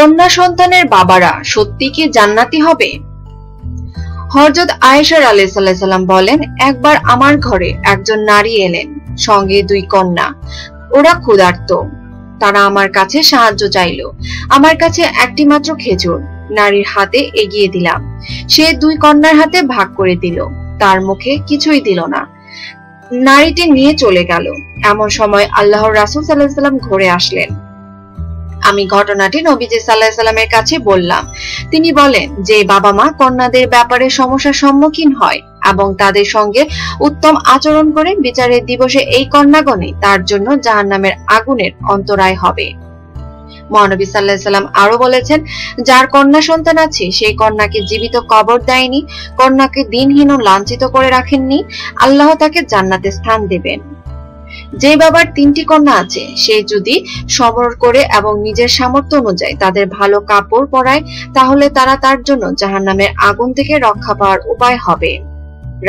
কন্যা সন্তানের বাবারা সত্যি কি জান্নাতি হবে? হযরত আয়েশা রাদিয়াল্লাহু সাল্লাম বলেন, একবার আমার ঘরে একজন নারী এলেন, সঙ্গে 2 কন্যা। ওরা ক্ষুধার্ত। তারা আমার কাছে সাহায্য চাইলো। আমার কাছে একটি মাত্র খেজুর নারীর হাতে এগিয়ে দিলাম। সে 2 কন্যার হাতে ভাগ করে দিল। তার মুখে কিছুই দিল না। নারীটি নিয়ে চলে গেল। এমন সময় আল্লাহর রাসূল সাল্লাল্লাহু আলাইহি ওয়াসাল্লাম ঘরে আসলেন। আমি ঘটনাটি নবীজি সাল্লাল্লাহু আলাইহি ওয়াসাল্লামের কাছে বললাম। তিনি বলেন, যে বাবা মা কন্যাদের ব্যাপারে সমস্যার সম্মুখীন হয় এবং তাদের সঙ্গে উত্তম আচরণ করে, বিচারের দিবসে এই কন্যাগণই তার জন্য জাহান্নামের আগুনের অন্তরায় হবে। মহানবী সাল্লাল্লাহু আলাইহি ওয়াসাল্লাম আরো বলেছেন, যার কন্যা সন্তান আছে সেই কন্যাকে জীবিত কবর দেয়নি, কন্যাকে দিনহীন ও লাঞ্ছিত করে রাখেননি, আল্লাহ তাকে জান্নাতে স্থান দেবেন। যে বাবার 3টি কন্যা আছে সে যদি সবর করে এবং নিজের সামর্থ্য অনুযায়ী তাদের ভালো কাপড় পরায়, তাহলে তারা তার জন্য জাহান্নামের আগুন থেকে রক্ষা পাওয়ার উপায় হবে।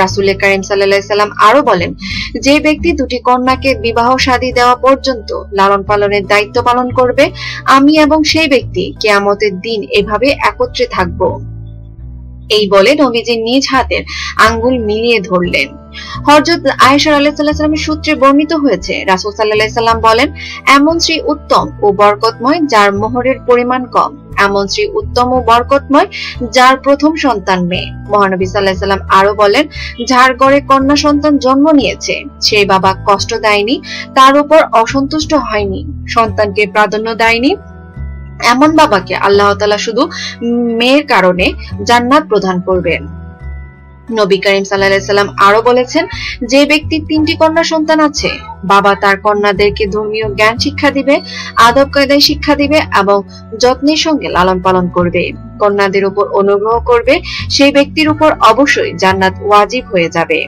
রাসূল কারীম সাল্লাল্লাহু আলাইহি ওয়াসাল্লাম আরো বলেন, যে ব্যক্তি 2টি কন্যাকে বিবাহ শাদী দেওয়া পর্যন্ত লালন পালনের দায়িত্ব পালন করবে, আমি এবং সেই ব্যক্তি কিয়ামতের দিন এভাবে একত্রে থাকব। এই বলে নবীজি নিজ হাতের আঙ্গুল মিলিয়ে ধরলেন। হযরত আয়েশা রাদিয়াল্লাহু সাল্লামের সূত্রে বর্ণিত হয়েছে, রাসূল সাল্লাল্লাহু আলাইহি সাল্লাম বলেন, এমন স্ত্রী উত্তম ও বরকতময় যার মোহরের পরিমাণ কম, এমন স্ত্রী উত্তম ও বরকতময় যার প্রথম সন্তান মেয়ে। মহানবী সাল্লাল্লাহু আলাইহি সাল্লাম আরো বলেন, যার ঘরে কন্যা সন্তান জন্ম নিয়েছে সেই বাবা কষ্ট দেয়নি, তার উপর অসন্তুষ্ট হয়নি, সন্তানকে প্রাধান্য দেয়নি, এমন বাবাকে আল্লাহ তাআলা শুধু মেয়ের কারণে জান্নাত প্রদান করবেন। নবী করিম সাল্লাল্লাহু আলাইহি সাল্লাম আরো বলেছেন, যে ব্যক্তির 3টি কন্যা সন্তান আছে, বাবা তার কন্যাদেরকে ধর্মীয় জ্ঞান শিক্ষা দিবে, আদব কায়দায় শিক্ষা দিবে এবং যত্নের সঙ্গে লালন পালন করবে, কন্যাদের উপর অনুগ্রহ করবে, সেই ব্যক্তির উপর অবশ্যই জান্নাত ওয়াজিব হয়ে যাবে।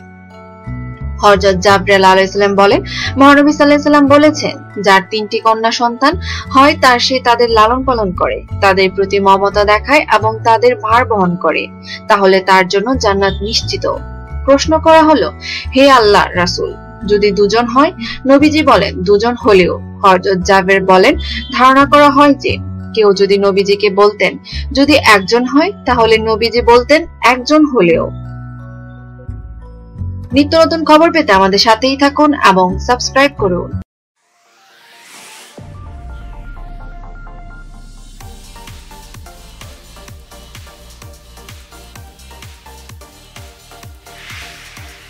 হযরত জাবরাইল আলাইহিস সালাম বলেন, মহানবী সাল্লাল্লাহু আলাইহি সাল্লাম বলেছেন, যার 3টি কন্যা সন্তান হয় তার সে তাদের লালন পালন করে, তাদের প্রতি মমতা দেখায় এবং তাদের ভার বহন করে, তাহলে তার জন্য জান্নাত নিশ্চিত। প্রশ্ন করা হলো, হে আল্লাহর রাসূল, যদি 2 জন হয়? নবীজি বলেন, 2 জন হলেও। হযরত জাবের বলেন, ধারণা করা হয় যে কেউ যদি নবীজিকে বলতেন, যদি 1 জন হয়, তাহলে নবীজি বলতেন 1 জন হলেও। নিত্য নতুন খবর পেতে আমাদের সাথেই থাকুন এবং সাবস্ক্রাইব করুন।